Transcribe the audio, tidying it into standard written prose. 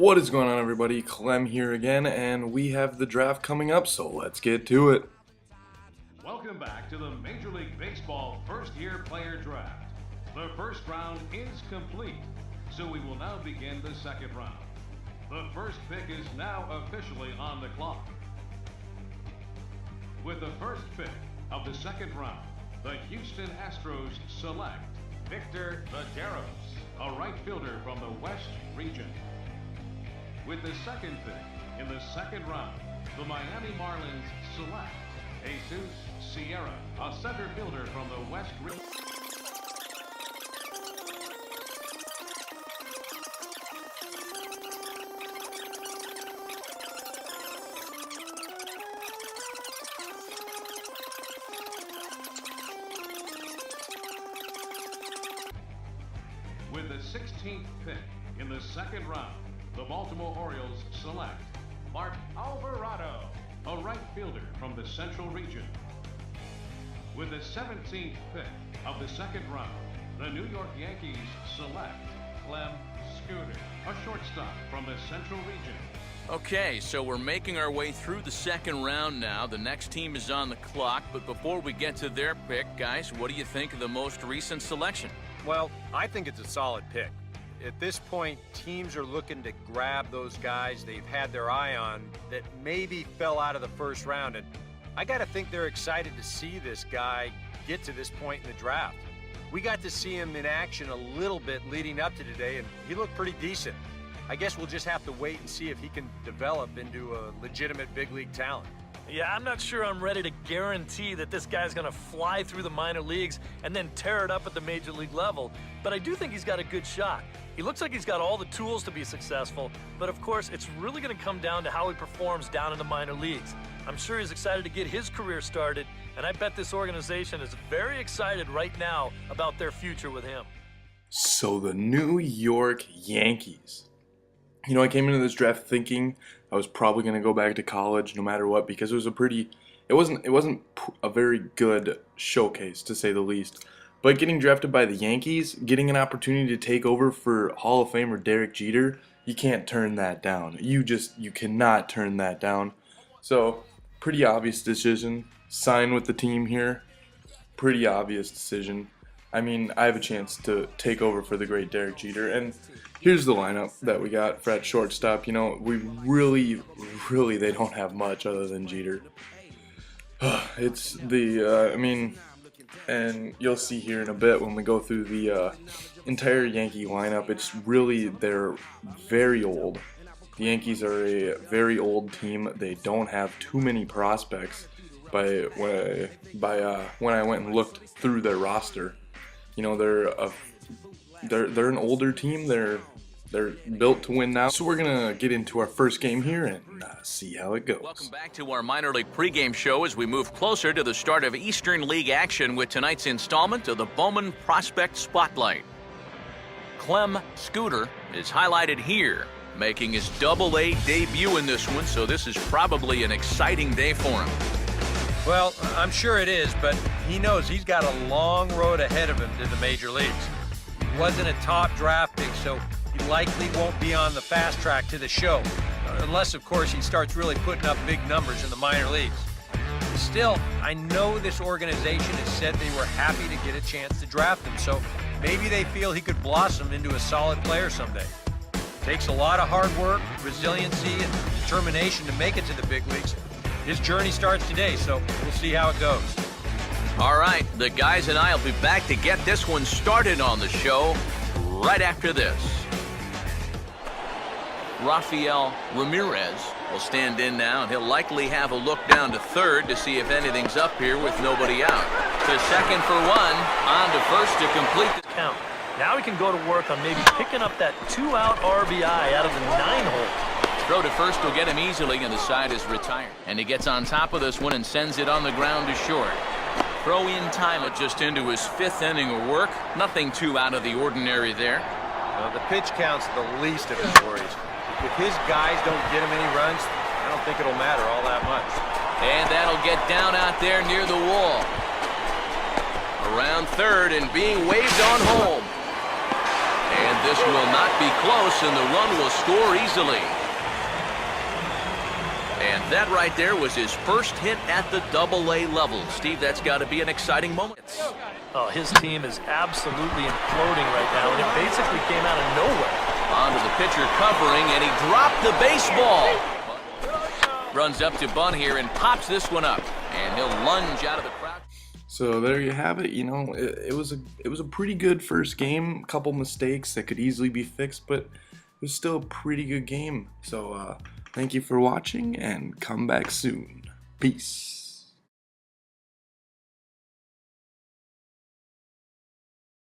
What is going on, everybody? Clem here again, and we have the draft coming up, so let's get to it. Welcome back to the Major League Baseball first-year player draft. The first round is complete, so we will now begin the second round. The first pick is now officially on the clock. With the first pick of the second round, the Houston Astros select Victor Vederos, a right fielder from the West region. With the second pick in the second round, the Miami Marlins select Jesus Sierra, a center fielder from the West region. With the 16th pick in the second round, the Baltimore Orioles select Mark Alvarado, a right fielder from the Central region. With the 17th pick of the second round, the New York Yankees select Clem, a shortstop from the Central region. Okay, so we're making our way through the second round now. The next team is on the clock, but before we get to their pick, guys, what do you think of the most recent selection? Well, I think it's a solid pick. At this point, teams are looking to grab those guys they've had their eye on that maybe fell out of the first round. And I got to think they're excited to see this guy get to this point in the draft. We got to see him in action a little bit leading up to today, and he looked pretty decent. I guess we'll just have to wait and see if he can develop into a legitimate big league talent. Yeah, I'm not sure I'm ready to guarantee that this guy's going to fly through the minor leagues and then tear it up at the major league level, but I do think he's got a good shot. He looks like he's got all the tools to be successful, but of course, it's really going to come down to how he performs down in the minor leagues. I'm sure he's excited to get his career started, and I bet this organization is very excited right now about their future with him. So the New York Yankees. You know, I came into this draft thinking I was probably going to go back to college no matter what, because it wasn't a very good showcase, to say the least. But getting drafted by the Yankees, getting an opportunity to take over for Hall of Famer Derek Jeter, you can't turn that down. You cannot turn that down. So, pretty obvious decision. Sign with the team here. Pretty obvious decision. I mean, I have a chance to take over for the great Derek Jeter, and here's the lineup that we got for at shortstop. You know, we really, they don't have much other than Jeter. It's the, and you'll see here in a bit when we go through the entire Yankee lineup, they're very old. The Yankees are a very old team. They don't have too many prospects when I went and looked through their roster. You know, they're an older team. They're built to win now. So we're gonna get into our first game here and see how it goes. Welcome back to our minor league pregame show as we move closer to the start of Eastern League action with tonight's installment of the Bowman Prospect Spotlight. Clem Scooter is highlighted here, making his Double-A debut in this one, so this is probably an exciting day for him. Well, I'm sure it is, but he knows he's got a long road ahead of him to the major leagues. He wasn't a top draft pick, so he likely won't be on the fast track to the show, unless, of course, he starts really putting up big numbers in the minor leagues. Still, I know this organization has said they were happy to get a chance to draft him, so maybe they feel he could blossom into a solid player someday. It takes a lot of hard work, resiliency, and determination to make it to the big leagues. His journey starts today, so we'll see how it goes. All right, the guys and I will be back to get this one started on the show right after this. Rafael Ramirez will stand in now, and he'll likely have a look down to third to see if anything's up here with nobody out. To second for one, on to first to complete the count. Now he can go to work on maybe picking up that 2-out RBI out of the 9-hole. Throw to first will get him easily, and the side is retired. And he gets on top of this one and sends it on the ground to short. Throw in time just into his 5th inning of work. Nothing too out of the ordinary there. Well, the pitch count's the least of his worries. If his guys don't get him any runs, I don't think it'll matter all that much. And that'll get down out there near the wall. Around third and being waved on home. And this will not be close, and the run will score easily. And that right there was his first hit at the Double-A level. Steve, that's got to be an exciting moment. Oh, his team is absolutely imploding right now, and it basically came out of nowhere. Onto the pitcher covering, and he dropped the baseball. Runs up to bunt here and pops this one up, and he'll lunge out of the crowd. So there you have it. You know, it was a pretty good first game. A couple mistakes that could easily be fixed, but it was still a pretty good game. So thank you for watching, and come back soon. Peace.